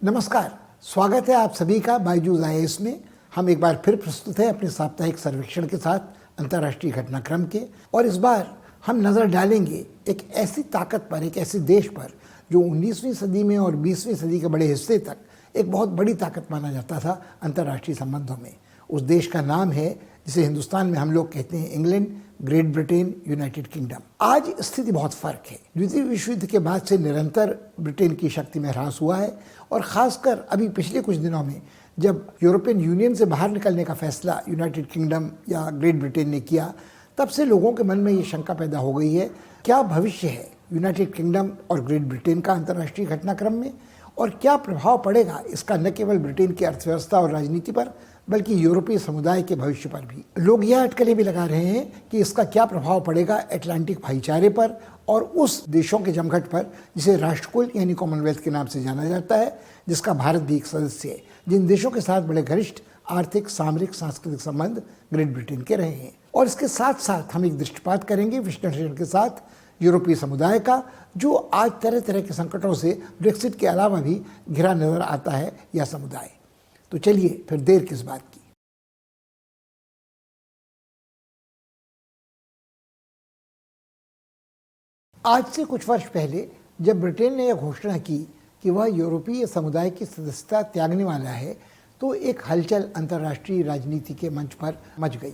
नमस्कार, स्वागत है आप सभी का बायजूस आईएएस में। हम एक बार फिर प्रस्तुत हैं अपने साप्ताहिक सर्वेक्षण के साथ अंतर्राष्ट्रीय घटनाक्रम के। और इस बार हम नज़र डालेंगे एक ऐसी ताकत पर, एक ऐसे देश पर जो 19वीं सदी में और 20वीं सदी के बड़े हिस्से तक एक बहुत बड़ी ताकत माना जाता था अंतर्राष्ट्रीय संबंधों में। उस देश का नाम है, जिसे हिंदुस्तान में हम लोग कहते हैं, England, great Britain, United kingdom. आज स्थिति बहुत फर्क है। द्वितीय विश्व युद्ध के बाद से निरंतर ब्रिटेन की शक्ति में ह्रास हुआ है और खासकर अभी पिछले कुछ दिनों में जब यूरोपियन यूनियन से बाहर निकलने का फैसला यूनाइटेड किंगडम या ग्रेट ब्रिटेन ने किया, तब से लोगों के मन में ये शंका पैदा हो गई है, क्या भविष्य है यूनाइटेड किंगडम और ग्रेट ब्रिटेन का अंतर्राष्ट्रीय घटनाक्रम में, और क्या प्रभाव पड़ेगा इसका न केवल ब्रिटेन की अर्थव्यवस्था और राजनीति पर बल्कि यूरोपीय समुदाय के भविष्य पर भी। लोग यह अटकलें भी लगा रहे हैं कि इसका क्या प्रभाव पड़ेगा अटलांटिक भाईचारे पर और उस देशों के जमघट पर जिसे राष्ट्रकुल यानी कॉमनवेल्थ के नाम से जाना जाता है, जिसका भारत भी एक सदस्य है, जिन देशों के साथ बड़े घनिष्ठ आर्थिक, सामरिक, सांस्कृतिक संबंध ग्रेट ब्रिटेन के रहे हैं। और इसके साथ साथ हम एक दृष्टिपात करेंगे विश्लेषण के साथ यूरोपीय समुदाय का, जो आज तरह तरह के संकटों से ब्रेक्सिट के अलावा भी घिरा नजर आता है यह समुदाय। तो चलिए फिर देर किस बात की। आज से कुछ वर्ष पहले जब ब्रिटेन ने यह घोषणा की कि वह यूरोपीय समुदाय की सदस्यता त्यागने वाला है, तो एक हलचल अंतर्राष्ट्रीय राजनीति के मंच पर मच गई।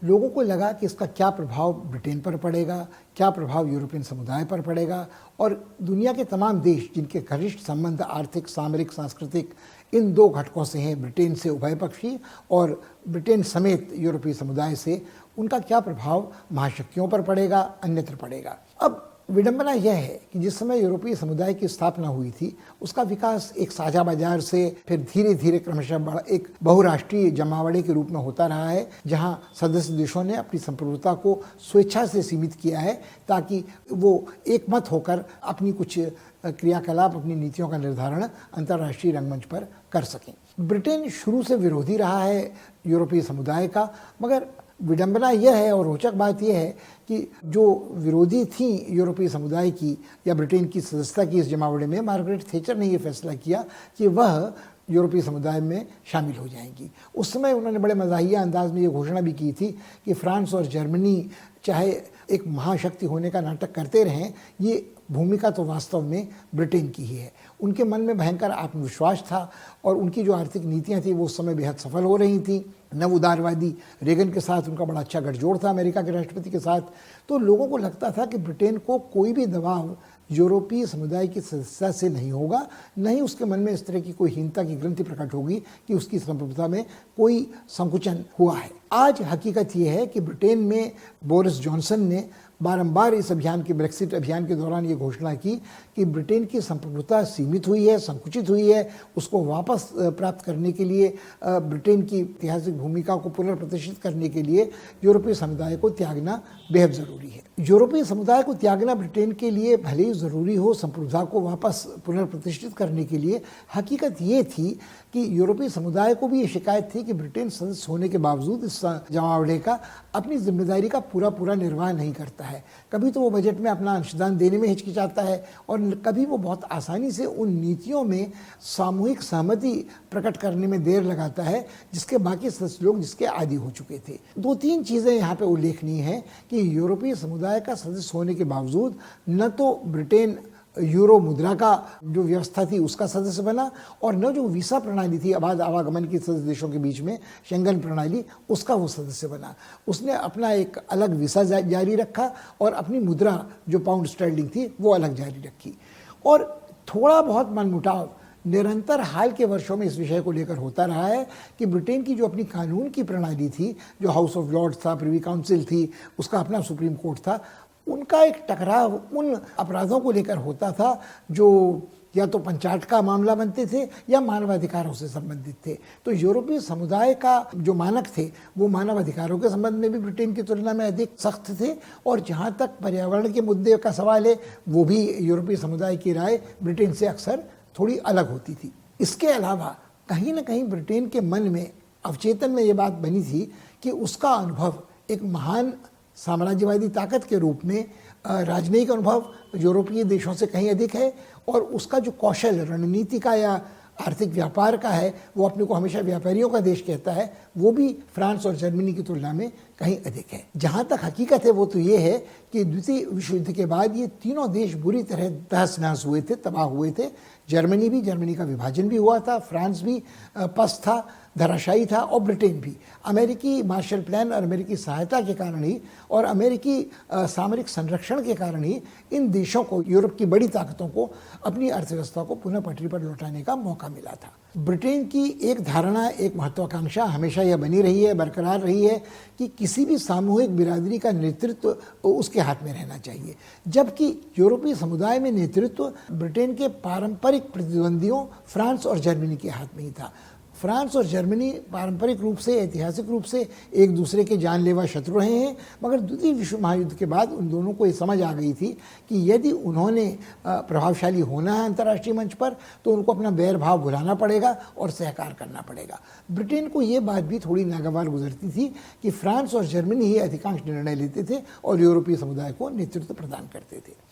लोगों को लगा कि इसका क्या प्रभाव ब्रिटेन पर पड़ेगा, क्या प्रभाव यूरोपियन समुदाय पर पड़ेगा, और दुनिया के तमाम देश जिनके घनिष्ठ संबंध आर्थिक, सामरिक, सांस्कृतिक इन दो घटकों से हैं, ब्रिटेन से उभयपक्षीय और ब्रिटेन समेत यूरोपीय समुदाय से, उनका क्या प्रभाव महाशक्तियों पर पड़ेगा, अन्यत्र पड़ेगा। अब विडंबना यह है कि जिस समय यूरोपीय समुदाय की स्थापना हुई थी, उसका विकास एक साझा बाजार से फिर धीरे धीरे क्रमशः एक बहुराष्ट्रीय जमावड़े के रूप में होता रहा है, जहां सदस्य देशों ने अपनी संप्रभुता को स्वेच्छा से सीमित किया है ताकि वो एकमत होकर अपनी कुछ क्रियाकलाप, अपनी नीतियों का निर्धारण अंतर्राष्ट्रीय रंगमंच पर कर सकें। ब्रिटेन शुरू से विरोधी रहा है यूरोपीय समुदाय का, मगर विडंबना यह है और रोचक बात यह है कि जो विरोधी थी यूरोपीय समुदाय की या ब्रिटेन की सदस्यता की इस जमावड़े में, मार्गरेट थैचर ने यह फैसला किया कि वह यूरोपीय समुदाय में शामिल हो जाएंगी। उस समय उन्होंने बड़े मज़ाहिया अंदाज में ये घोषणा भी की थी कि फ्रांस और जर्मनी चाहे एक महाशक्ति होने का नाटक करते रहें, ये भूमिका तो वास्तव में ब्रिटेन की ही है। उनके मन में भयंकर आत्मविश्वास था और उनकी जो आर्थिक नीतियां थी वो उस समय बेहद सफल हो रही थी। नव उदारवादी रेगन के साथ उनका बड़ा अच्छा गठजोड़ था, अमेरिका के राष्ट्रपति के साथ। तो लोगों को लगता था कि ब्रिटेन को कोई भी दबाव यूरोपीय समुदाय की सदस्यता से नहीं होगा, न ही उसके मन में इस तरह की कोई हीनता की ग्रंथि प्रकट होगी कि उसकी संप्रभुता में कोई संकुचन हुआ है। आज हकीकत यह है कि ब्रिटेन में बोरिस जॉनसन ने बारंबार इस अभियान के, ब्रेक्सिट अभियान के दौरान ये घोषणा की कि ब्रिटेन की संप्रभुता सीमित हुई है, संकुचित हुई है। उसको वापस प्राप्त करने के लिए, ब्रिटेन की ऐतिहासिक भूमिका को पुनर्प्रतिष्ठित करने के लिए यूरोपीय समुदाय को त्यागना बेहद ज़रूरी है। यूरोपीय समुदाय को त्यागना ब्रिटेन के लिए भले ही ज़रूरी हो, संप्रभुता को वापस पुनर्प्रतिष्ठित करने के लिए, हकीकत ये थी कि यूरोपीय समुदाय को भी ये शिकायत थी कि ब्रिटेन सदस्य होने के बावजूद इस जमावड़े का अपनी जिम्मेदारी का पूरा निर्वाह नहीं करता है। कभी तो वो बजट में अपना अंशदान देने में हिचकिचाता है और कभी वो बहुत आसानी से उन नीतियों में सामूहिक सहमति प्रकट करने में देर लगाता है जिसके बाकी सदस्य लोग जिसके आदी हो चुके थे। दो तीन चीज़ें यहाँ पे उल्लेखनीय हैं कि यूरोपीय समुदाय का सदस्य होने के बावजूद न तो ब्रिटेन यूरो मुद्रा का जो व्यवस्था थी उसका सदस्य बना, और न जो वीसा प्रणाली थी अबाध आवागमन की सदस्य देशों के बीच में, शेंगन प्रणाली, उसका वो सदस्य बना। उसने अपना एक अलग वीसा जारी रखा और अपनी मुद्रा जो पाउंड स्टर्लिंग थी वो अलग जारी रखी। और थोड़ा बहुत मनमुटाव निरंतर हाल के वर्षों में इस विषय को लेकर होता रहा है कि ब्रिटेन की जो अपनी कानून की प्रणाली थी, जो हाउस ऑफ लॉर्ड्स था, प्रिवी काउंसिल थी, उसका अपना सुप्रीम कोर्ट था, उनका एक टकराव उन अपराधों को लेकर होता था जो या तो पंचायत का मामला बनते थे या मानवाधिकारों से संबंधित थे। तो यूरोपीय समुदाय का जो मानक थे वो मानवाधिकारों के संबंध में भी ब्रिटेन की तुलना में अधिक सख्त थे, और जहाँ तक पर्यावरण के मुद्दे का सवाल है वो भी यूरोपीय समुदाय की राय ब्रिटेन से अक्सर थोड़ी अलग होती थी। इसके अलावा कहीं ना कहीं ब्रिटेन के मन में अवचेतन में ये बात बनी थी कि उसका अनुभव एक महान साम्राज्यवादी ताकत के रूप में राजनयिक अनुभव यूरोपीय देशों से कहीं अधिक है, और उसका जो कौशल रणनीति का या आर्थिक व्यापार का है, वो अपने को हमेशा व्यापारियों का देश कहता है, वो भी फ्रांस और जर्मनी की तुलना में कहीं अधिक है। जहाँ तक हकीकत है वो तो ये है कि द्वितीय विश्व युद्ध के बाद ये तीनों देश बुरी तरह तहस नहस हुए थे, तबाह हुए थे। जर्मनी का विभाजन भी हुआ था, फ्रांस भी पस्त था, धराशायी था, और ब्रिटेन भी। अमेरिकी मार्शल प्लान और अमेरिकी सहायता के कारण ही और अमेरिकी सामरिक संरक्षण के कारण ही इन देशों को, यूरोप की बड़ी ताकतों को, अपनी अर्थव्यवस्था को पुनः पटरी पर लौटाने का मौका मिला था। ब्रिटेन की एक धारणा, एक महत्वाकांक्षा हमेशा यह बनी रही है, बरकरार रही है कि किसी भी सामूहिक बिरादरी का नेतृत्व उसके हाथ में रहना चाहिए, जबकि यूरोपीय समुदाय में नेतृत्व ब्रिटेन के पारंपरिक प्रतिद्वंदियों फ्रांस और जर्मनी के हाथ में ही था। फ्रांस और जर्मनी पारंपरिक रूप से, ऐतिहासिक रूप से एक दूसरे के जानलेवा शत्रु रहे हैं, मगर द्वितीय विश्व महायुद्ध के बाद उन दोनों को ये समझ आ गई थी कि यदि उन्होंने प्रभावशाली होना है अंतर्राष्ट्रीय मंच पर, तो उनको अपना बैर भाव भुलाना पड़ेगा और सहकार करना पड़ेगा। ब्रिटेन को ये बात भी थोड़ी नागवार गुजरती थी कि फ्रांस और जर्मनी ही अधिकांश निर्णय लेते थे और यूरोपीय समुदाय को नेतृत्व प्रदान करते थे।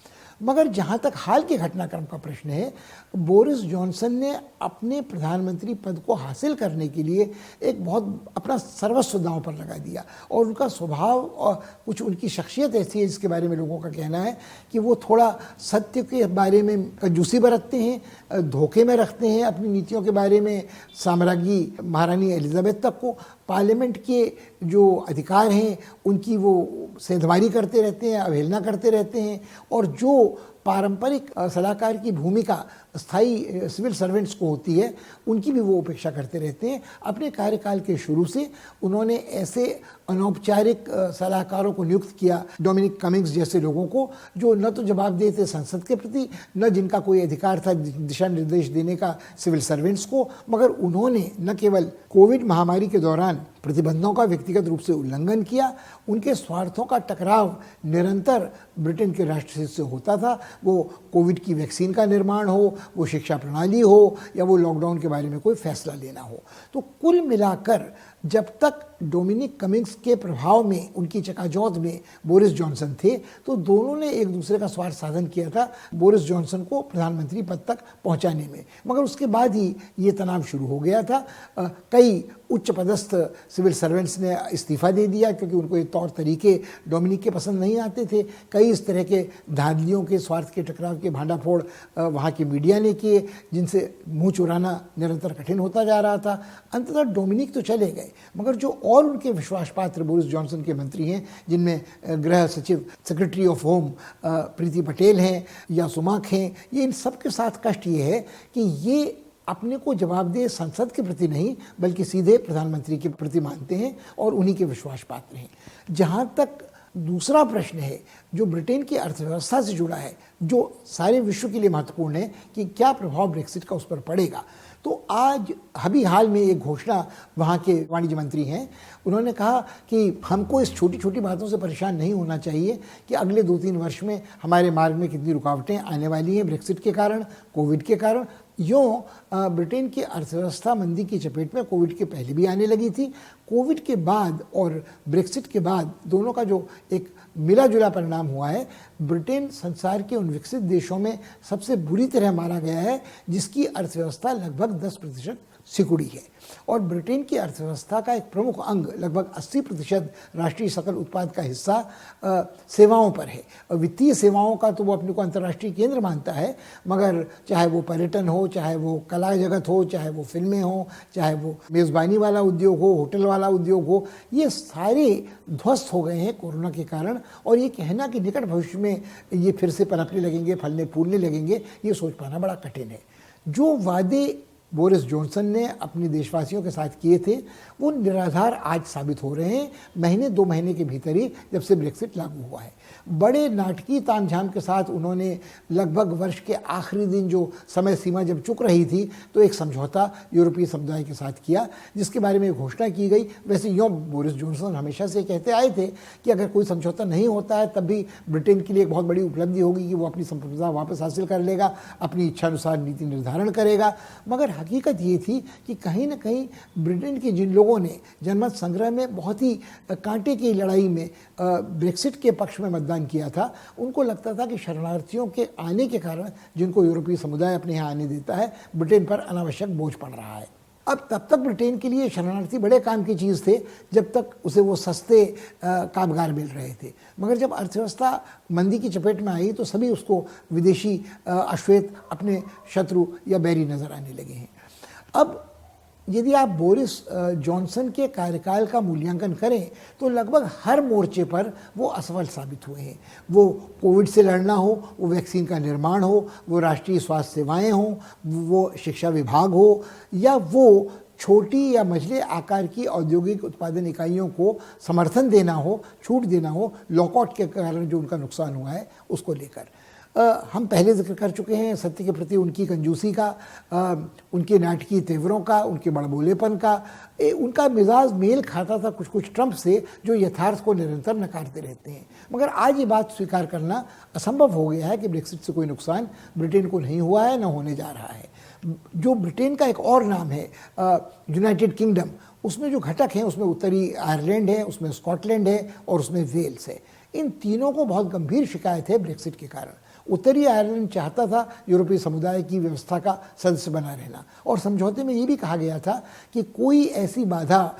मगर जहाँ तक हाल के घटनाक्रम का प्रश्न है, बोरिस जॉनसन ने अपने प्रधानमंत्री पद को हासिल करने के लिए एक बहुत अपना सर्वस्व दांव पर लगा दिया, और उनका स्वभाव और कुछ उनकी शख्सियत ऐसी है जिसके बारे में लोगों का कहना है कि वो थोड़ा सत्य के बारे में कंजूसी बरतते हैं, धोखे में रखते हैं अपनी नीतियों के बारे में साम्राज्ञी महारानी एलिजाबेथ तक को। पार्लियामेंट के जो अधिकार हैं उनकी वो सेंधमारी करते रहते हैं, अवहेलना करते रहते हैं, और जो पारंपरिक सलाहकार की भूमिका स्थायी सिविल सर्वेंट्स को होती है उनकी भी वो उपेक्षा करते रहते हैं। अपने कार्यकाल के शुरू से उन्होंने ऐसे अनौपचारिक सलाहकारों को नियुक्त किया, डोमिनिक कमिंग्स जैसे लोगों को, जो न तो जवाबदेह थे संसद के प्रति, न जिनका कोई अधिकार था दिशा निर्देश देने का सिविल सर्वेंट्स को, मगर उन्होंने न केवल कोविड महामारी के दौरान प्रतिबंधों का व्यक्तिगत रूप से उल्लंघन किया, उनके स्वार्थों का टकराव निरंतर ब्रिटेन के राष्ट्र से होता था। वो कोविड की वैक्सीन का निर्माण हो, वो शिक्षा प्रणाली हो, या वो लॉकडाउन के बारे में कोई फैसला लेना हो। तो कुल मिलाकर जब तक डोमिनिक कमिंग्स के प्रभाव में, उनकी चकाचौंध में बोरिस जॉनसन थे, तो दोनों ने एक दूसरे का स्वार्थ साधन किया था बोरिस जॉनसन को प्रधानमंत्री पद तक पहुंचाने में। मगर उसके बाद ही ये तनाव शुरू हो गया था। कई उच्च पदस्थ सिविल सर्वेंट्स ने इस्तीफा दे दिया क्योंकि उनको ये तौर तरीके डोमिनिक के पसंद नहीं आते थे। कई इस तरह के धांधलियों के, स्वार्थ के टकराव के भांडाफोड़ वहाँ की मीडिया ने किए, जिनसे मुंह चुराना निरंतर कठिन होता जा रहा था। अंततः डोमिनिक तो चले गए, मगर जो और उनके विश्वास पात्र बोरिस जॉनसन के मंत्री हैं, जिनमें गृह सचिव, सेक्रेटरी ऑफ होम प्रीति पटेल हैं या सुमाक हैं, ये इन सब के साथ कष्ट ये है कि ये अपने को जवाबदेह संसद के प्रति नहीं बल्कि सीधे प्रधानमंत्री के प्रति मानते हैं और उन्हीं के विश्वास पात्र हैं। जहाँ तक दूसरा प्रश्न है जो ब्रिटेन की अर्थव्यवस्था से जुड़ा है, जो सारे विश्व के लिए महत्वपूर्ण है कि क्या प्रभाव ब्रेक्सिट का उस पर पड़ेगा, तो आज अभी हाल में एक घोषणा वहाँ के वाणिज्य मंत्री हैं, उन्होंने कहा कि हमको इस छोटी छोटी बातों से परेशान नहीं होना चाहिए कि अगले 2-3 वर्ष में हमारे मार्ग में कितनी रुकावटें आने वाली हैं ब्रेक्सिट के कारण, कोविड के कारण। यूँ ब्रिटेन की अर्थव्यवस्था मंदी की चपेट में कोविड के पहले भी आने लगी थी। कोविड के बाद और ब्रेक्सिट के बाद दोनों का जो एक मिला जुला परिणाम हुआ है, ब्रिटेन संसार के उन विकसित देशों में सबसे बुरी तरह मारा गया है जिसकी अर्थव्यवस्था लगभग 10% सिकुड़ी है। और ब्रिटेन की अर्थव्यवस्था का एक प्रमुख अंग, लगभग 80% राष्ट्रीय सकल उत्पाद का हिस्सा सेवाओं पर है। वित्तीय सेवाओं का तो वो अपने को अंतर्राष्ट्रीय केंद्र मानता है, मगर चाहे वो पर्यटन हो, चाहे वो कला जगत हो, चाहे वो फिल्में हो, चाहे वो मेज़बानी वाला उद्योग हो, होटल वाला उद्योग हो, ये सारे ध्वस्त हो गए हैं कोरोना के कारण। और ये कहना कि निकट भविष्य में ये फिर से पनपने लगेंगे, फलने फूलने लगेंगे, ये सोच पाना बड़ा कठिन है। जो वादे बोरिस जॉनसन ने अपने देशवासियों के साथ किए थे वो निराधार आज साबित हो रहे हैं, महीने 2 महीने के भीतर ही जब से ब्रेक्सिट लागू हुआ है। बड़े नाटकीय तामझाम के साथ उन्होंने लगभग वर्ष के आखिरी दिन जो समय सीमा जब चुक रही थी तो एक समझौता यूरोपीय समुदाय के साथ किया, जिसके बारे में घोषणा की गई। वैसे यूँ बोरिस जॉनसन हमेशा से कहते आए थे कि अगर कोई समझौता नहीं होता है तब भी ब्रिटेन के लिए एक बहुत बड़ी उपलब्धि होगी कि वो अपनी संप्रभुता वापस हासिल कर लेगा, अपनी इच्छानुसार नीति निर्धारण करेगा। मगर हकीकत ये थी कि कहीं ना कहीं ब्रिटेन के जिन लोगों ने जनमत संग्रह में बहुत ही कांटे की लड़ाई में ब्रेक्सिट के पक्ष में मतदान किया था, उनको लगता था कि शरणार्थियों के आने के कारण जिनको यूरोपीय समुदाय अपने यहाँ आने देता है, ब्रिटेन पर अनावश्यक बोझ पड़ रहा है। अब तब तक ब्रिटेन के लिए शरणार्थी बड़े काम की चीज़ थे जब तक उसे वो सस्ते कामगार मिल रहे थे, मगर जब अर्थव्यवस्था मंदी की चपेट में आई तो सभी उसको विदेशी अश्वेत अपने शत्रु या बैरी नज़र आने लगे हैं। अब यदि आप बोरिस जॉनसन के कार्यकाल का मूल्यांकन करें तो लगभग हर मोर्चे पर वो असफल साबित हुए हैं। वो कोविड से लड़ना हो, वो वैक्सीन का निर्माण हो, वो राष्ट्रीय स्वास्थ्य सेवाएं हों, वो शिक्षा विभाग हो, या वो छोटी या मझले आकार की औद्योगिक उत्पादन इकाइयों को समर्थन देना हो, छूट देना हो, लॉकआउट के कारण जो उनका नुकसान हुआ है उसको लेकर। हम पहले जिक्र कर चुके हैं सत्य के प्रति उनकी कंजूसी का, उनके नाटकीय तेवरों का, उनके बड़बोलेपन का। उनका मिजाज मेल खाता था कुछ कुछ ट्रंप से, जो यथार्थ को निरंतर नकारते रहते हैं। मगर आज ये बात स्वीकार करना असंभव हो गया है कि ब्रेक्सिट से कोई नुकसान ब्रिटेन को नहीं हुआ है, न होने जा रहा है। जो ब्रिटेन का एक और नाम है यूनाइटेड किंगडम, उसमें जो घटक हैं उसमें उत्तरी आयरलैंड है, उसमें स्कॉटलैंड है और उसमें वेल्स है। इन तीनों को बहुत गंभीर शिकायत है ब्रेक्सिट के कारण। उत्तरी आयरलैंड चाहता था यूरोपीय समुदाय की व्यवस्था का सदस्य बना रहना, और समझौते में ये भी कहा गया था कि कोई ऐसी बाधा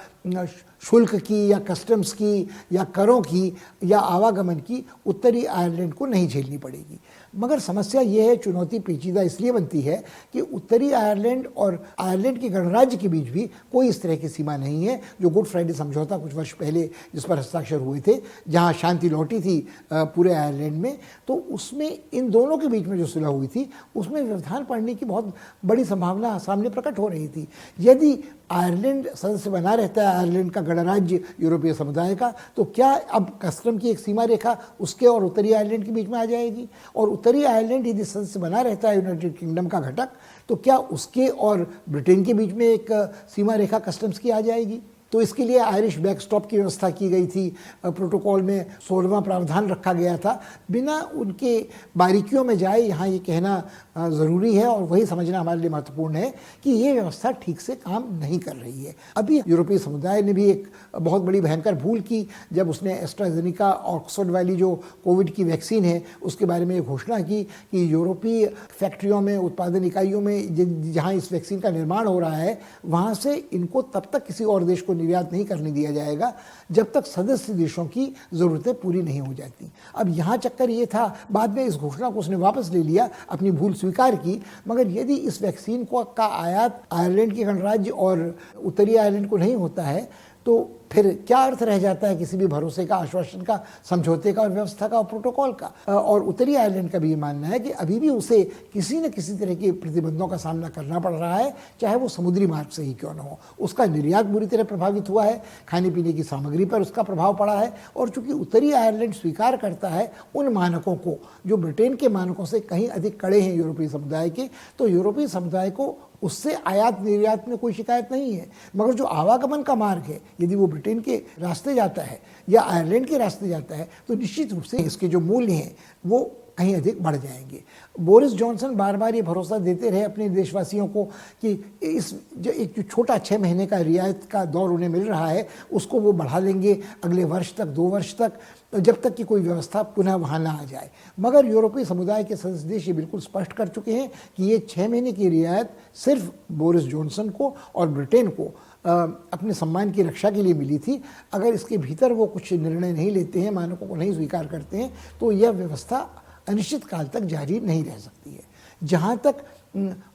शुल्क की या कस्टम्स की या करों की या आवागमन की उत्तरी आयरलैंड को नहीं झेलनी पड़ेगी। मगर समस्या ये है, चुनौती पेचीदा इसलिए बनती है कि उत्तरी आयरलैंड और आयरलैंड के गणराज्य के बीच भी कोई इस तरह की सीमा नहीं है। जो गुड फ्राइडे समझौता कुछ वर्ष पहले जिस पर हस्ताक्षर हुए थे, जहां शांति लौटी थी पूरे आयरलैंड में, तो उसमें इन दोनों के बीच में जो सुलह हुई थी उसमें व्यवधान पड़ने की बहुत बड़ी संभावना सामने प्रकट हो रही थी। यदि आयरलैंड सदस्य बना रहता है, आयरलैंड का गणराज्य यूरोपीय समुदाय का, तो क्या अब कस्टम की एक सीमा रेखा उसके और उत्तरी आयरलैंड के बीच में आ जाएगी? और उत्तरी आयरलैंड यदि सदस्य बना रहता है यूनाइटेड किंगडम का घटक, तो क्या उसके और ब्रिटेन के बीच में एक सीमा रेखा कस्टम्स की आ जाएगी? तो इसके लिए आयरिश बैकस्टॉप की व्यवस्था की गई थी। प्रोटोकॉल में 16वां प्रावधान रखा गया था। बिना उनके बारीकियों में जाए यहाँ ये कहना ज़रूरी है और वही समझना हमारे लिए महत्वपूर्ण है कि ये व्यवस्था ठीक से काम नहीं कर रही है। अभी यूरोपीय समुदाय ने भी एक बहुत बड़ी भयंकर भूल की जब उसने एस्ट्राजेनिका ऑक्सफोर्ड वाली जो कोविड की वैक्सीन है उसके बारे में घोषणा की कि यूरोपीय फैक्ट्रियों में, उत्पादन इकाइयों में जहाँ इस वैक्सीन का निर्माण हो रहा है, वहाँ से इनको तब तक किसी और देश को निर्यात नहीं करने दिया जाएगा जब तक सदस्य देशों की ज़रूरतें पूरी नहीं हो जाती। अब यहाँ चक्कर ये था, बाद में इस घोषणा को उसने वापस ले लिया, अपनी भूल स्वीकार की, मगर यदि इस वैक्सीन का आयात आयरलैंड के गणराज्य और उत्तरी आयरलैंड को नहीं होता है तो फिर क्या अर्थ रह जाता है किसी भी भरोसे का, आश्वासन का, समझौते का और व्यवस्था का और प्रोटोकॉल का। और उत्तरी आयरलैंड का भी ये मानना है कि अभी भी उसे किसी न किसी तरह के प्रतिबंधों का सामना करना पड़ रहा है, चाहे वो समुद्री मार्ग से ही क्यों न हो। उसका निर्यात बुरी तरह प्रभावित हुआ है, खाने पीने की सामग्री पर उसका प्रभाव पड़ा है, और चूंकि उत्तरी आयरलैंड स्वीकार करता है उन मानकों को जो ब्रिटेन के मानकों से कहीं अधिक कड़े हैं यूरोपीय समुदाय के, तो यूरोपीय समुदाय को उससे आयात निर्यात में कोई शिकायत नहीं है। मगर जो आवागमन का मार्ग है, यदि वो ब्रिटेन के रास्ते जाता है या आयरलैंड के रास्ते जाता है, तो निश्चित रूप से इसके जो मूल्य हैं वो कहीं अधिक बढ़ जाएंगे। बोरिस जॉनसन बार बार ये भरोसा देते रहे अपने देशवासियों को कि इस जो छोटा 6 महीने का रियायत का दौर उन्हें मिल रहा है उसको वो बढ़ा लेंगे अगले वर्ष तक, 2 वर्ष तक, जब तक कि कोई व्यवस्था पुनः वहाँ ना आ जाए। मगर यूरोपीय समुदाय के सदस्य देश ये बिल्कुल स्पष्ट कर चुके हैं कि ये 6 महीने की रियायत सिर्फ बोरिस जॉनसन को और ब्रिटेन को अपने सम्मान की रक्षा के लिए मिली थी। अगर इसके भीतर वो कुछ निर्णय नहीं लेते हैं, मानकों को नहीं स्वीकार करते हैं, तो यह व्यवस्था अनिश्चित काल तक जारी नहीं रह सकती है। जहाँ तक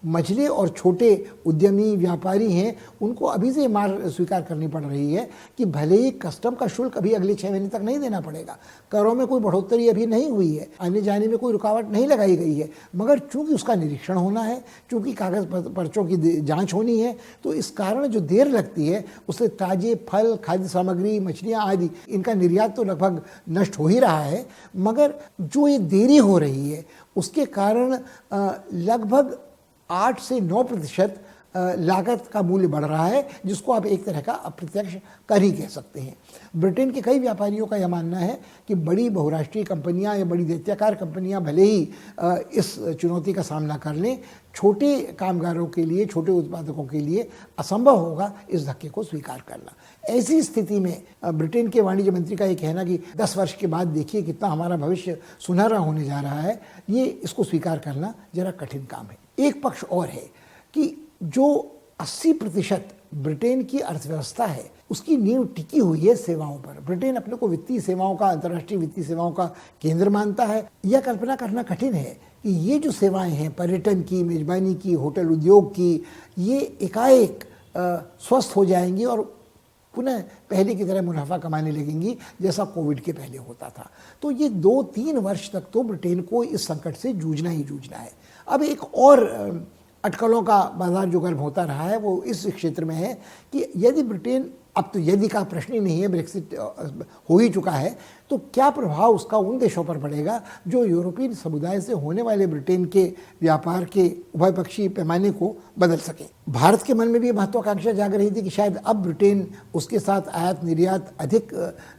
मझले और छोटे उद्यमी व्यापारी हैं, उनको अभी से मार स्वीकार करनी पड़ रही है कि भले ही कस्टम का शुल्क अभी अगले 6 महीने तक नहीं देना पड़ेगा, करों में कोई बढ़ोतरी अभी नहीं हुई है, आने जाने में कोई रुकावट नहीं लगाई गई है, मगर चूंकि उसका निरीक्षण होना है, चूंकि कागज़ पर्चों की जांच होनी है, तो इस कारण जो देर लगती है उससे ताजे फल, खाद्य सामग्री, मछलियाँ आदि इनका निर्यात तो लगभग नष्ट हो ही रहा है। मगर जो ये देरी हो रही है उसके कारण लगभग 8 से 9% लागत का मूल्य बढ़ रहा है, जिसको आप एक तरह का अप्रत्यक्ष कर ही कह सकते हैं। ब्रिटेन के कई व्यापारियों का यह मानना है कि बड़ी बहुराष्ट्रीय कंपनियां या बड़ी दैत्याकार कंपनियां भले ही इस चुनौती का सामना कर लें, छोटे कामगारों के लिए, छोटे उत्पादकों के लिए असंभव होगा इस धक्के को स्वीकार करना। ऐसी स्थिति में ब्रिटेन के वाणिज्य मंत्री का ये कहना कि 10 वर्ष के बाद देखिए कितना हमारा भविष्य सुनहरा होने जा रहा है, ये इसको स्वीकार करना जरा कठिन काम है। एक पक्ष और है कि जो 80% ब्रिटेन की अर्थव्यवस्था है उसकी नींव टिकी हुई है सेवाओं पर। ब्रिटेन अपने को वित्तीय सेवाओं का, अंतर्राष्ट्रीय वित्तीय सेवाओं का केंद्र मानता है। यह कल्पना करना कठिन है कि ये जो सेवाएं हैं, पर्यटन की, मेजबानी की, होटल उद्योग की, ये एकाएक स्वस्थ हो जाएंगी और पुनः पहले की तरह मुनाफा कमाने लगेंगी जैसा कोविड के पहले होता था। तो ये 2-3 वर्ष तक तो ब्रिटेन को इस संकट से जूझना ही जूझना है। अब एक और अटकलों का बाजार जो गर्म होता रहा है वो इस क्षेत्र में है कि यदि ब्रिटेन, अब तो यदि का प्रश्न ही नहीं है, ब्रेक्सिट हो ही चुका है, तो क्या प्रभाव उसका उन देशों पर पड़ेगा जो यूरोपीय समुदाय से होने वाले ब्रिटेन के व्यापार के उभयपक्षीय पैमाने को बदल सके। भारत के मन में भी महत्वाकांक्षा जाग रही थी कि शायद अब ब्रिटेन उसके साथ आयात निर्यात अधिक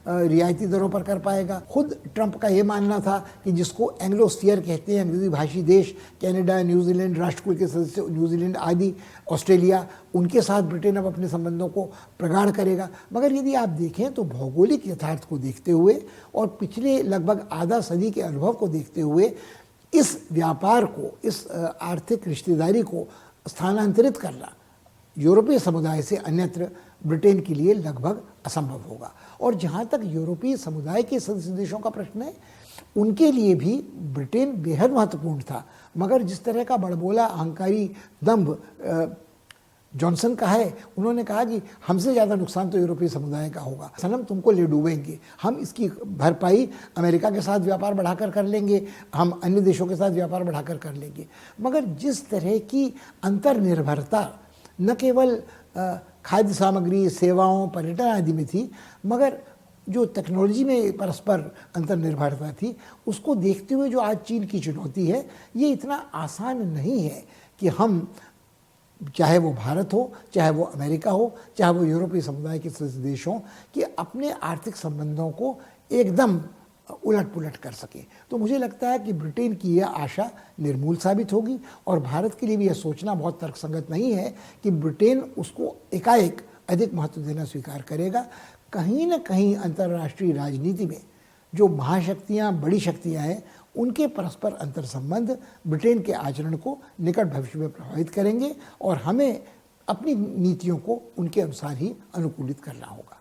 रियायती दरों पर कर पाएगा। खुद ट्रंप का ये मानना था कि जिसको एंग्लोस्फीयर कहते हैं, अंग्रेजी भाषी देश, कनाडा, न्यूजीलैंड, राष्ट्रकुल के सदस्य न्यूजीलैंड आदि, ऑस्ट्रेलिया, उनके साथ ब्रिटेन अब अपने संबंधों को प्रगाढ़ करेगा। मगर यदि आप देखें तो भौगोलिक यथार्थ को देखते हुए और पिछले लगभग आधा सदी के अनुभव को देखते हुए इस व्यापार को, इस आर्थिक रिश्तेदारी को स्थानांतरित करना यूरोपीय समुदाय से अन्यत्र ब्रिटेन के लिए लगभग असंभव होगा। और जहाँ तक यूरोपीय समुदाय के सदस्य देशों का प्रश्न है, उनके लिए भी ब्रिटेन बेहद महत्वपूर्ण था। मगर जिस तरह का बड़बोला, अहंकारी दंभ जॉनसन का है, उन्होंने कहा कि हमसे ज़्यादा नुकसान तो यूरोपीय समुदाय का होगा, सनम तुमको ले डूबेंगे, हम इसकी भरपाई अमेरिका के साथ व्यापार बढ़ाकर कर लेंगे, हम अन्य देशों के साथ व्यापार बढ़ाकर कर लेंगे। मगर जिस तरह की अंतर्निर्भरता न केवल खाद्य सामग्री, सेवाओं, पर्यटन आदि में थी, मगर जो टेक्नोलॉजी में परस्पर अंतर्निर्भरता थी, उसको देखते हुए जो आज चीन की चुनौती है, ये इतना आसान नहीं है कि हम, चाहे वो भारत हो, चाहे वो अमेरिका हो, चाहे वो यूरोपीय समुदाय के सदस्य देश हों, कि अपने आर्थिक संबंधों को एकदम उलट पुलट कर सके। तो मुझे लगता है कि ब्रिटेन की यह आशा निर्मूल साबित होगी और भारत के लिए भी यह सोचना बहुत तर्कसंगत नहीं है कि ब्रिटेन उसको एकाएक अधिक महत्व देना स्वीकार करेगा। कहीं ना कहीं अंतर्राष्ट्रीय राजनीति में जो महाशक्तियाँ, बड़ी शक्तियाँ हैं, उनके परस्पर अंतर संबंध ब्रिटेन के आचरण को निकट भविष्य में प्रभावित करेंगे और हमें अपनी नीतियों को उनके अनुसार ही अनुकूलित करना होगा।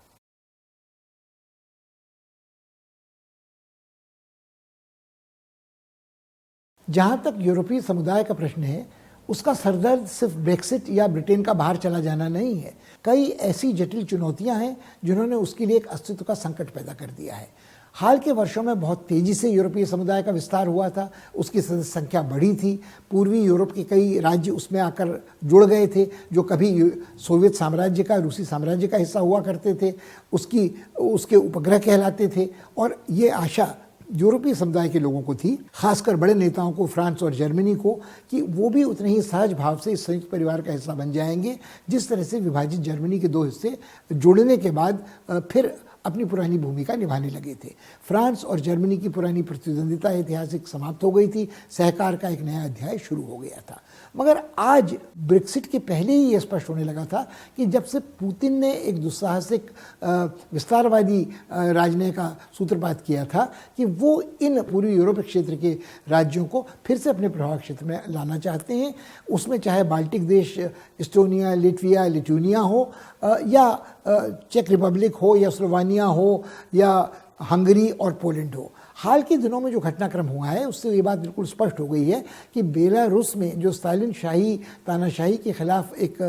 जहाँ तक यूरोपीय समुदाय का प्रश्न है, उसका सरदर्द सिर्फ ब्रेक्सिट या ब्रिटेन का बाहर चला जाना नहीं है। कई ऐसी जटिल चुनौतियाँ हैं जिन्होंने उसके लिए एक अस्तित्व का संकट पैदा कर दिया है। हाल के वर्षों में बहुत तेज़ी से यूरोपीय समुदाय का विस्तार हुआ था, उसकी सदस्य संख्या बढ़ी थी। पूर्वी यूरोप के कई राज्य उसमें आकर जुड़ गए थे, जो कभी सोवियत साम्राज्य का, रूसी साम्राज्य का हिस्सा हुआ करते थे, उसके उपग्रह कहलाते थे। और ये आशा यूरोपीय समुदाय के लोगों को थी, खासकर बड़े नेताओं को, फ्रांस और जर्मनी को, कि वो भी उतने ही सहज भाव से इस संयुक्त परिवार का हिस्सा बन जाएंगे जिस तरह से विभाजित जर्मनी के 2 हिस्से जुड़ने के बाद फिर अपनी पुरानी भूमिका निभाने लगे थे। फ्रांस और जर्मनी की पुरानी प्रतिद्वंदिता ऐतिहासिक समाप्त हो गई थी, सहकार का एक नया अध्याय शुरू हो गया था। मगर आज ब्रेक्सिट के पहले ही ये स्पष्ट होने लगा था कि जब से पुतिन ने एक दुस्साहसिक विस्तारवादी राजनय का सूत्रपात किया था कि वो इन पूर्वी यूरोप क्षेत्र के राज्यों को फिर से अपने प्रभाव क्षेत्र में लाना चाहते हैं। उसमें चाहे बाल्टिक देश, एस्टोनिया, लिथुआनिया, लिथुआनिया हो, या चेक रिपब्लिक हो, या स्लोवानिया हो, या हंगरी और पोलैंड हो। हाल के दिनों में जो घटनाक्रम हुआ है उससे ये बात बिल्कुल स्पष्ट हो गई है कि बेलारूस में जो स्टालिन शाही, तानाशाही के खिलाफ एक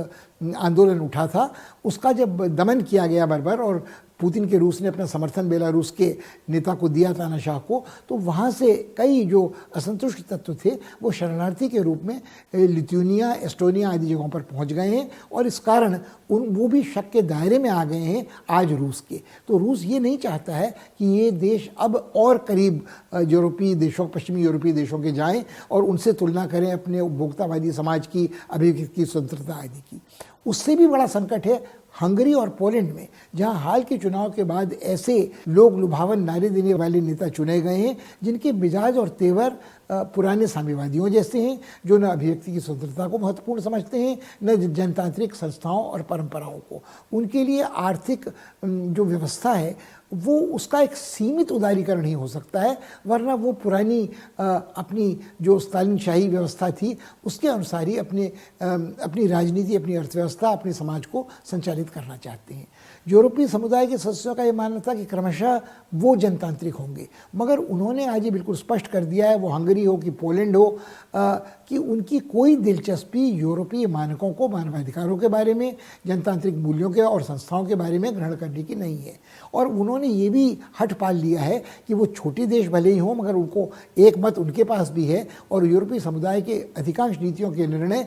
आंदोलन उठा था, उसका जब दमन किया गया बर्बर और पुतिन के रूस ने अपना समर्थन बेलारूस के नेता को दिया तानाशाह को, तो वहाँ से कई जो असंतुष्ट तत्व थे वो शरणार्थी के रूप में लिथुआनिया, एस्टोनिया आदि जगहों पर पहुँच गए हैं और इस कारण वो भी शक के दायरे में आ गए हैं आज रूस के। तो रूस ये नहीं चाहता है कि ये देश अब और करीब यूरोपीय देशों, पश्चिमी यूरोपीय देशों के जाएं और उनसे तुलना करें अपने उपभोक्तावादी समाज की, अभिव्यक्ति की स्वतंत्रता आदि की। उससे भी बड़ा संकट है हंगरी और पोलैंड में, जहां हाल के चुनाव के बाद ऐसे लोग लुभावन नारे देने वाले नेता चुने गए हैं जिनके मिजाज और तेवर पुराने साम्यवादियों जैसे हैं, जो न अभिव्यक्ति की स्वतंत्रता को महत्वपूर्ण समझते हैं न जनतांत्रिक संस्थाओं और परंपराओं को। उनके लिए आर्थिक जो व्यवस्था है वो उसका एक सीमित उदारीकरण ही हो सकता है, वरना वो पुरानी अपनी जो स्टालिनशाही व्यवस्था थी उसके अनुसार ही अपनी राजनीति, अपनी अर्थव्यवस्था, अपने समाज को संचालित करना चाहते हैं। यूरोपीय समुदाय के सदस्यों का ये मानना था कि क्रमशः वो जनतांत्रिक होंगे, मगर उन्होंने आज ये बिल्कुल स्पष्ट कर दिया है, वो हंगरी हो कि पोलैंड हो, कि उनकी कोई दिलचस्पी यूरोपीय मानकों को, मानवाधिकारों के बारे में, जनतांत्रिक मूल्यों के और संस्थाओं के बारे में ग्रहण करने की नहीं है। और उन्होंने ये भी हठ पाल लिया है कि वो छोटे देश भले ही हों मगर उनको एक मत उनके पास भी है और यूरोपीय समुदाय के अधिकांश नीतियों के निर्णय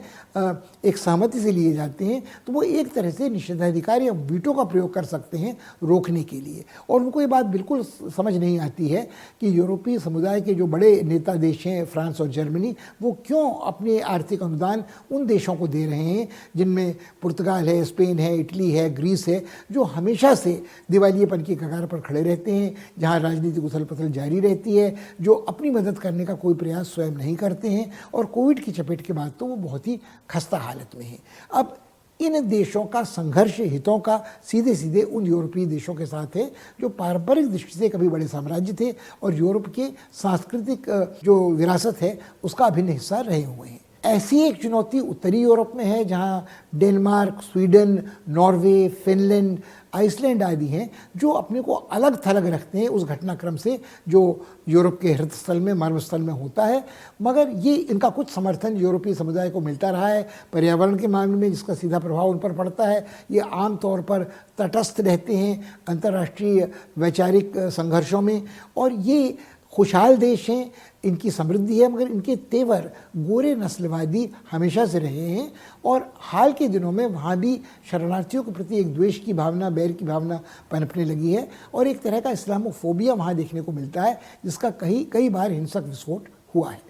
एक सहमति से लिए जाते हैं, तो वो एक तरह से निषेधाधिकार या वीटो का प्रयोग कर सकते हैं रोकने के लिए। और उनको ये बात बिल्कुल समझ नहीं आती है कि यूरोपीय समुदाय के जो बड़े नेता देश हैं, फ्रांस और जर्मनी, वो क्यों अपने आर्थिक अनुदान उन देशों को दे रहे हैं जिनमें पुर्तगाल है, स्पेन है, इटली है, ग्रीस है, जो हमेशा से दिवालियेपन की कगार पर खड़े रहते हैं, जहां राजनीतिक उथल पुथल जारी रहती है, जो अपनी मदद करने का कोई प्रयास स्वयं नहीं करते हैं और कोविड की चपेट के बाद तो वो बहुत ही खस्ता हालत में है। अब इन देशों का संघर्ष हितों का सीधे सीधे उन यूरोपीय देशों के साथ है जो पारंपरिक दृष्टि से कभी बड़े साम्राज्य थे और यूरोप के सांस्कृतिक जो विरासत है उसका अभिन्न हिस्सा रहे हुए हैं। ऐसी एक चुनौती उत्तरी यूरोप में है जहां Denmark, Sweden, Norway, Finland, Iceland आदि हैं जो अपने को अलग थलग रखते हैं उस घटनाक्रम से जो यूरोप के हृदय स्थल में, मर्मस्थल में होता है, मगर ये इनका कुछ समर्थन यूरोपीय समुदाय को मिलता रहा है पर्यावरण के मामले में, जिसका सीधा प्रभाव उन पर पड़ता है। ये आम तौर पर तटस्थ रहते हैं अंतर्राष्ट्रीय वैचारिक संघर्षों में और ये खुशहाल देश हैं, इनकी समृद्धि है, मगर इनके तेवर गोरे नस्लवादी हमेशा से रहे हैं और हाल के दिनों में वहाँ भी शरणार्थियों के प्रति एक द्वेष की भावना, बैर की भावना पनपने लगी है और एक तरह का इस्लामोफोबिया वहाँ देखने को मिलता है जिसका कई बार हिंसक विस्फोट हुआ है।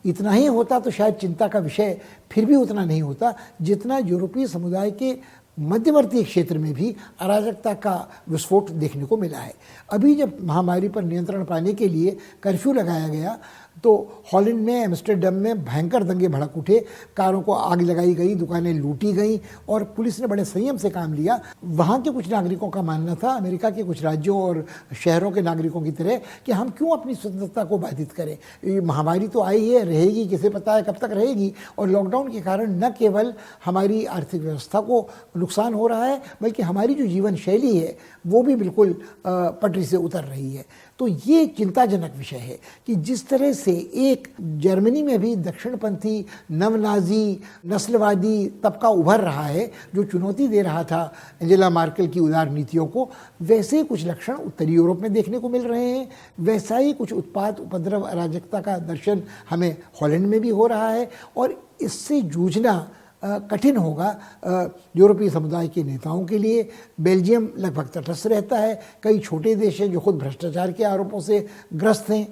इतना ही होता तो शायद चिंता का विषय फिर भी उतना नहीं होता जितना यूरोपीय समुदाय के मध्यवर्ती क्षेत्र में भी अराजकता का विस्फोट देखने को मिला है। अभी जब महामारी पर नियंत्रण पाने के लिए कर्फ्यू लगाया गया तो हॉलैंड में, एम्स्टर्डम में भयंकर दंगे भड़क उठे, कारों को आग लगाई गई, दुकानें लूटी गईं और पुलिस ने बड़े संयम से काम लिया। वहाँ के कुछ नागरिकों का मानना था, अमेरिका के कुछ राज्यों और शहरों के नागरिकों की तरह, कि हम क्यों अपनी स्वतंत्रता को बाधित करें, ये महामारी तो आई है, रहेगी, किसे पता है कब तक रहेगी। और लॉकडाउन के कारण न केवल हमारी आर्थिक व्यवस्था को नुकसान हो रहा है बल्कि हमारी जो जीवन शैली है वो भी बिल्कुल पटरी से उतर रही है। तो ये चिंताजनक विषय है कि जिस तरह से एक जर्मनी में भी दक्षिणपंथी, नवनाजी, नस्लवादी तबका उभर रहा है जो चुनौती दे रहा था एंजेला मार्केल की उदार नीतियों को, वैसे ही कुछ लक्षण उत्तरी यूरोप में देखने को मिल रहे हैं। वैसा ही कुछ उत्पात, उपद्रव, अराजकता का दर्शन हमें हॉलैंड में भी हो रहा है और इससे जूझना कठिन होगा यूरोपीय समुदाय के नेताओं के लिए। बेल्जियम लगभग तटस्थ रहता है, कई छोटे देश हैं जो खुद भ्रष्टाचार के आरोपों से ग्रस्त हैं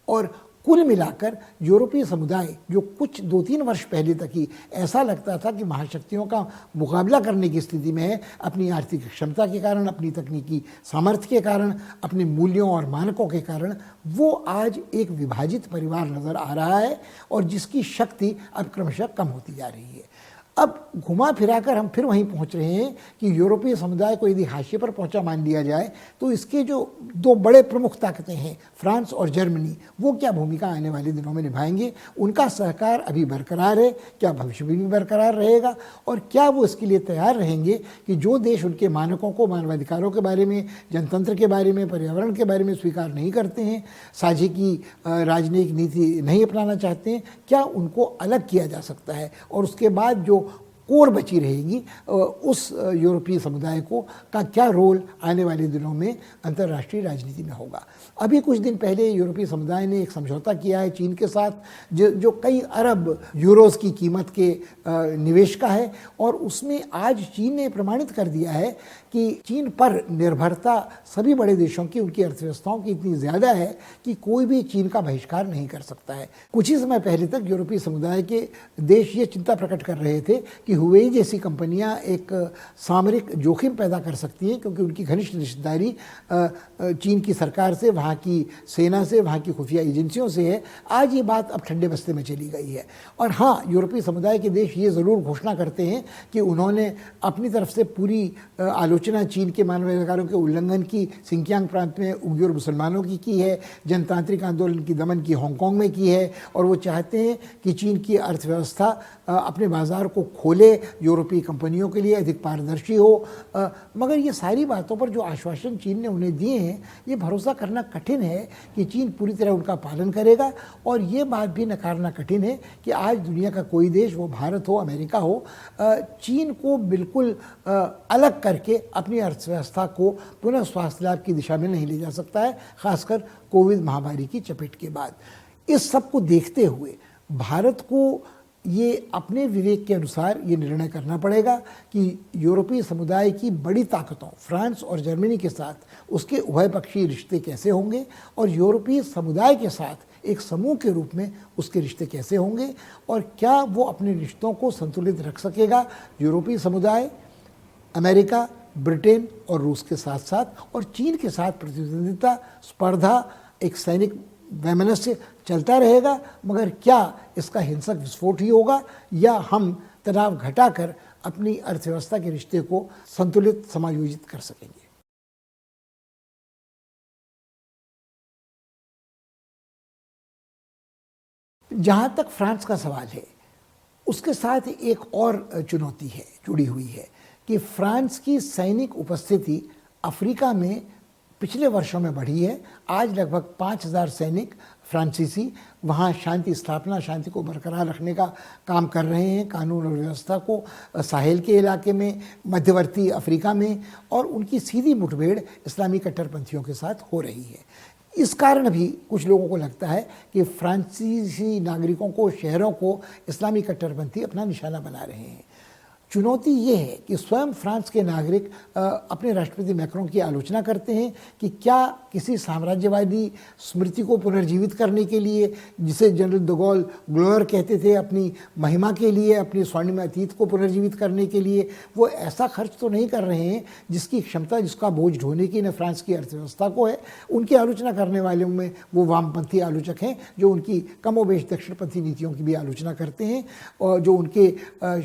और कुल मिलाकर यूरोपीय समुदाय जो कुछ 2-3 वर्ष पहले तक ही ऐसा लगता था कि महाशक्तियों का मुकाबला करने की स्थिति में है, अपनी आर्थिक क्षमता के कारण, अपनी तकनीकी सामर्थ्य के कारण, अपने मूल्यों और मानकों के कारण, वो आज एक विभाजित परिवार नज़र आ रहा है और जिसकी शक्ति अब क्रमशः कम होती जा रही है। अब घुमा फिराकर हम फिर वहीं पहुंच रहे हैं कि यूरोपीय समुदाय को यदि हाशिए पर पहुंचा मान लिया जाए तो इसके जो दो बड़े प्रमुख ताकतें हैं, फ्रांस और जर्मनी, वो क्या भूमिका आने वाले दिनों में निभाएंगे। उनका सहकार अभी बरकरार है, क्या भविष्य में भी बरकरार रहेगा और क्या वो इसके लिए तैयार रहेंगे कि जो देश उनके मानकों को, मानवाधिकारों के बारे में, जनतंत्र के बारे में, पर्यावरण के बारे में स्वीकार नहीं करते हैं, साझे की राजनीतिक नीति नहीं अपनाना चाहते हैं, क्या उनको अलग किया जा सकता है और उसके बाद जो कोर बची रहेगी उस यूरोपीय समुदाय को का क्या रोल आने वाले दिनों में अंतर्राष्ट्रीय राजनीति में होगा। अभी कुछ दिन पहले यूरोपीय समुदाय ने एक समझौता किया है चीन के साथ जो कई अरब यूरोस की कीमत के निवेश का है, और उसमें आज चीन ने प्रमाणित कर दिया है कि चीन पर निर्भरता सभी बड़े देशों की, उनकी अर्थव्यवस्थाओं की इतनी ज़्यादा है कि कोई भी चीन का बहिष्कार नहीं कर सकता है। कुछ ही समय पहले तक यूरोपीय समुदाय के देश ये चिंता प्रकट कर रहे थे कि हुवेई जैसी कंपनियां एक सामरिक जोखिम पैदा कर सकती हैं, क्योंकि उनकी घनिष्ठ रिश्तेदारी चीन की सरकार से, वहाँ की सेना से, वहाँ की खुफिया एजेंसियों से है। आज ये बात अब ठंडे बस्ते में चली गई है। और हाँ, यूरोपीय समुदाय के देश ये ज़रूर घोषणा करते हैं कि उन्होंने अपनी तरफ से पूरी आलोचना चीन के मानवाधिकारों के उल्लंघन की सिंकियांग प्रांत में उइगर मुसलमानों की है, जनतांत्रिक आंदोलन की दमन की हांगकांग में की है, और वो चाहते हैं कि चीन की अर्थव्यवस्था अपने बाज़ार को खोले, यूरोपीय कंपनियों के लिए अधिक पारदर्शी हो। मगर ये सारी बातों पर जो आश्वासन चीन ने उन्हें दिए हैं, ये भरोसा करना कठिन है कि चीन पूरी तरह उनका पालन करेगा। और ये बात भी नकारना कठिन है कि आज दुनिया का कोई देश, वो भारत हो, अमेरिका हो, चीन को बिल्कुल अलग करके अपनी अर्थव्यवस्था को पुनः स्वास्थ्य लाभ की दिशा में नहीं ले जा सकता है, खासकर कोविड महामारी की चपेट के बाद। इस सब को देखते हुए भारत को ये अपने विवेक के अनुसार ये निर्णय करना पड़ेगा कि यूरोपीय समुदाय की बड़ी ताकतों फ्रांस और जर्मनी के साथ उसके उभयपक्षीय रिश्ते कैसे होंगे, और यूरोपीय समुदाय के साथ एक समूह के रूप में उसके रिश्ते कैसे होंगे, और क्या वो अपने रिश्तों को संतुलित रख सकेगा यूरोपीय समुदाय, अमेरिका, ब्रिटेन और रूस के साथ साथ, और चीन के साथ प्रतिद्वंदिता, स्पर्धा, एक सैनिक वैमनस्य चलता रहेगा। मगर क्या इसका हिंसक विस्फोट ही होगा, या हम तनाव घटाकर अपनी अर्थव्यवस्था के रिश्ते को संतुलित समायोजित कर सकेंगे। जहाँ तक फ्रांस का सवाल है, उसके साथ एक और चुनौती है, जुड़ी हुई है कि फ्रांस की सैनिक उपस्थिति अफ्रीका में पिछले वर्षों में बढ़ी है। आज लगभग 5000 सैनिक फ्रांसीसी वहाँ शांति स्थापना, शांति को बरकरार रखने का काम कर रहे हैं, कानून और व्यवस्था को साहेल के इलाके में, मध्यवर्ती अफ्रीका में, और उनकी सीधी मुठभेड़ इस्लामी कट्टरपंथियों के साथ हो रही है। इस कारण भी कुछ लोगों को लगता है कि फ्रांसीसी नागरिकों को, शहरों को इस्लामी कट्टरपंथी अपना निशाना बना रहे हैं। चुनौती ये है कि स्वयं फ्रांस के नागरिक अपने राष्ट्रपति मैक्रों की आलोचना करते हैं कि क्या किसी साम्राज्यवादी स्मृति को पुनर्जीवित करने के लिए, जिसे जनरल द गॉल ग्लोयर कहते थे, अपनी महिमा के लिए, अपने स्वर्णिम अतीत को पुनर्जीवित करने के लिए, वो ऐसा खर्च तो नहीं कर रहे हैं जिसकी क्षमता, जिसका बोझ ढोने की न फ्रांस की अर्थव्यवस्था को है। उनकी आलोचना करने वालों में वो वामपंथी आलोचक हैं जो उनकी कमोबेश दक्षिणपंथी नीतियों की भी आलोचना करते हैं, और जो उनके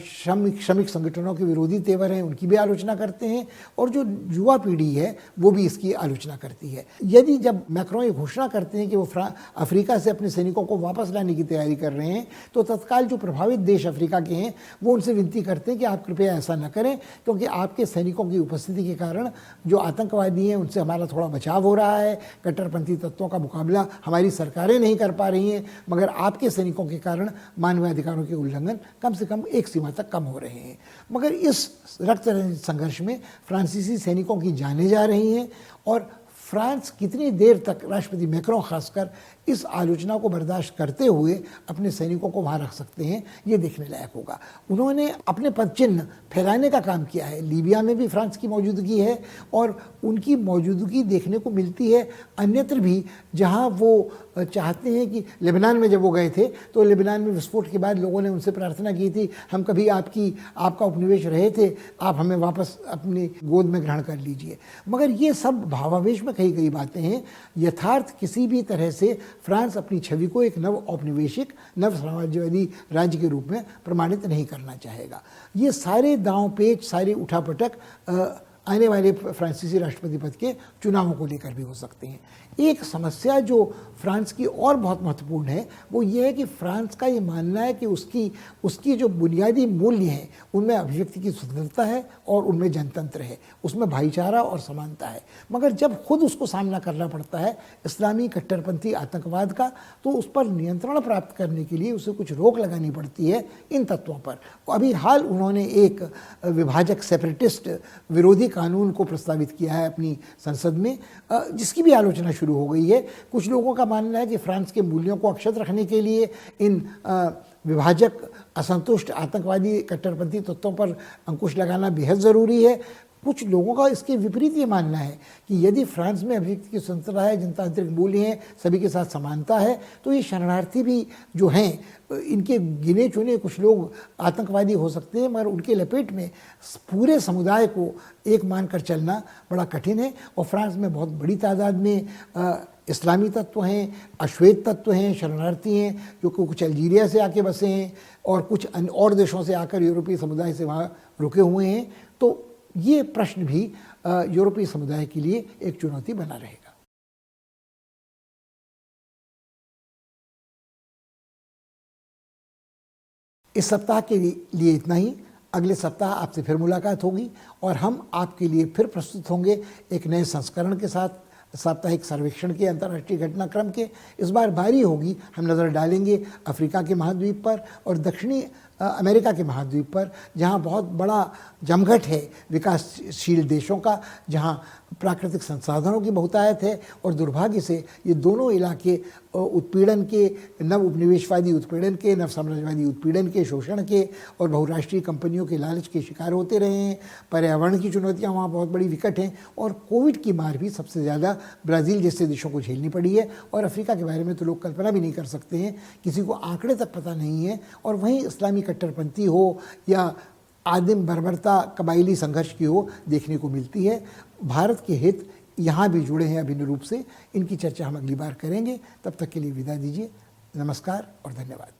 श्रमिक संगठनों के विरोधी तेवर हैं उनकी भी आलोचना करते हैं, और जो युवा पीढ़ी है वो भी इसकी आलोचना करती है। यदि जब मैक्रों ये घोषणा करते हैं कि वो अफ्रीका से अपने सैनिकों को वापस लाने की तैयारी कर रहे हैं, तो तत्काल जो प्रभावित देश अफ्रीका के हैं वो उनसे विनती करते हैं कि आप कृपया ऐसा न करें, क्योंकि आपके सैनिकों की उपस्थिति के कारण जो आतंकवादी हैं उनसे हमारा थोड़ा बचाव हो रहा है, कट्टरपंथी तत्वों का मुकाबला हमारी सरकारें नहीं कर पा रही हैं, मगर आपके सैनिकों के कारण मानवाधिकारों के उल्लंघन कम से कम एक सीमा तक कम हो रहे हैं। मगर इस रक्त संघर्ष में फ्रांसीसी सैनिकों की जानें जा रही हैं, और फ्रांस कितनी देर तक, राष्ट्रपति मैक्रों खासकर, इस आलोचना को बर्दाश्त करते हुए अपने सैनिकों को वहाँ रख सकते हैं, ये देखने लायक होगा। उन्होंने अपने पदचिन्ह फैलाने का काम किया है। लीबिया में भी फ्रांस की मौजूदगी है, और उनकी मौजूदगी देखने को मिलती है अन्यत्र भी, जहाँ वो चाहते हैं कि लेबनान में जब वो गए थे तो लेबनान में विस्फोट के बाद लोगों ने उनसे प्रार्थना की थी, हम कभी आपका उपनिवेश रहे थे, आप हमें वापस अपनी गोद में ग्रहण कर लीजिए। मगर ये सब भावावेश में कही गई बातें हैं। यथार्थ किसी भी तरह से फ्रांस अपनी छवि को एक नव औपनिवेशिक, नव साम्राज्यवादी राज्य के रूप में प्रमाणित नहीं करना चाहेगा। ये सारे दांव पेच, सारी उठापटक आने वाले फ्रांसीसी राष्ट्रपति पद के चुनावों को लेकर भी हो सकते हैं। एक समस्या जो फ्रांस की और बहुत महत्वपूर्ण है वो ये है कि फ्रांस का ये मानना है कि उसकी जो बुनियादी मूल्य हैं उनमें अभिव्यक्ति की स्वतंत्रता है और उनमें जनतंत्र है, उसमें भाईचारा और समानता है। मगर जब खुद उसको सामना करना पड़ता है इस्लामी कट्टरपंथी आतंकवाद का, तो उस पर नियंत्रण प्राप्त करने के लिए उसे कुछ रोक लगानी पड़ती है इन तत्वों पर। अभी हाल उन्होंने एक विभाजक सेपरेटिस्ट विरोधी कानून को प्रस्तावित किया है अपनी संसद में, जिसकी भी आलोचना शुरू हो गई है। कुछ लोगों का मानना है कि फ्रांस के मूल्यों को अक्षत रखने के लिए इन विभाजक असंतुष्ट आतंकवादी कट्टरपंथी तत्वों पर अंकुश लगाना बेहद ज़रूरी है। कुछ लोगों का इसके विपरीत ये मानना है कि यदि फ्रांस में अभिव्यक्ति की स्वतंत्रता है, जनतांत्रिक मूल्य हैं, सभी के साथ समानता है, तो ये शरणार्थी भी जो हैं इनके गिने चुने कुछ लोग आतंकवादी हो सकते हैं, मगर उनके लपेट में पूरे समुदाय को एक मानकर चलना बड़ा कठिन है। और फ्रांस में बहुत बड़ी तादाद में इस्लामी तत्व हैं, अश्वेत तत्व हैं, शरणार्थी हैं जो कुछ अल्जीरिया से आके बसे हैं और कुछ और देशों से आकर यूरोपीय समुदाय से वहाँ रुके हुए हैं। तो ये प्रश्न भी यूरोपीय समुदाय के लिए एक चुनौती बना रहेगा। इस सप्ताह के लिए इतना ही। अगले सप्ताह आपसे फिर मुलाकात होगी और हम आपके लिए फिर प्रस्तुत होंगे एक नए संस्करण के साथ, साप्ताहिक सर्वेक्षण के, अंतर्राष्ट्रीय घटनाक्रम के। इस बार बारी होगी, हम नज़र डालेंगे अफ्रीका के महाद्वीप पर और दक्षिणी अमेरिका के महाद्वीप पर, जहाँ बहुत बड़ा जमघट है विकासशील देशों का, जहाँ प्राकृतिक संसाधनों की बहुतायत है और दुर्भाग्य से ये दोनों इलाके उत्पीड़न के, नव उपनिवेशवादी उत्पीड़न के, नव साम्राज्यवादी उत्पीड़न के, शोषण के और बहुराष्ट्रीय कंपनियों के लालच के शिकार होते रहे हैं। पर्यावरण की चुनौतियाँ वहाँ बहुत बड़ी विकट हैं और कोविड की मार भी सबसे ज़्यादा ब्राज़ील जैसे देशों को झेलनी पड़ी है। और अफ्रीका के बारे में तो लोग कल्पना भी नहीं कर सकते हैं, किसी को आंकड़े तक पता नहीं है। और वहीं इस्लामी कट्टरपंथी हो या आदिम बर्बरता कबायली संघर्ष की हो देखने को मिलती है। भारत के हित यहाँ भी जुड़े हैं अभिन्न रूप से। इनकी चर्चा हम अगली बार करेंगे। तब तक के लिए विदा दीजिए। नमस्कार और धन्यवाद।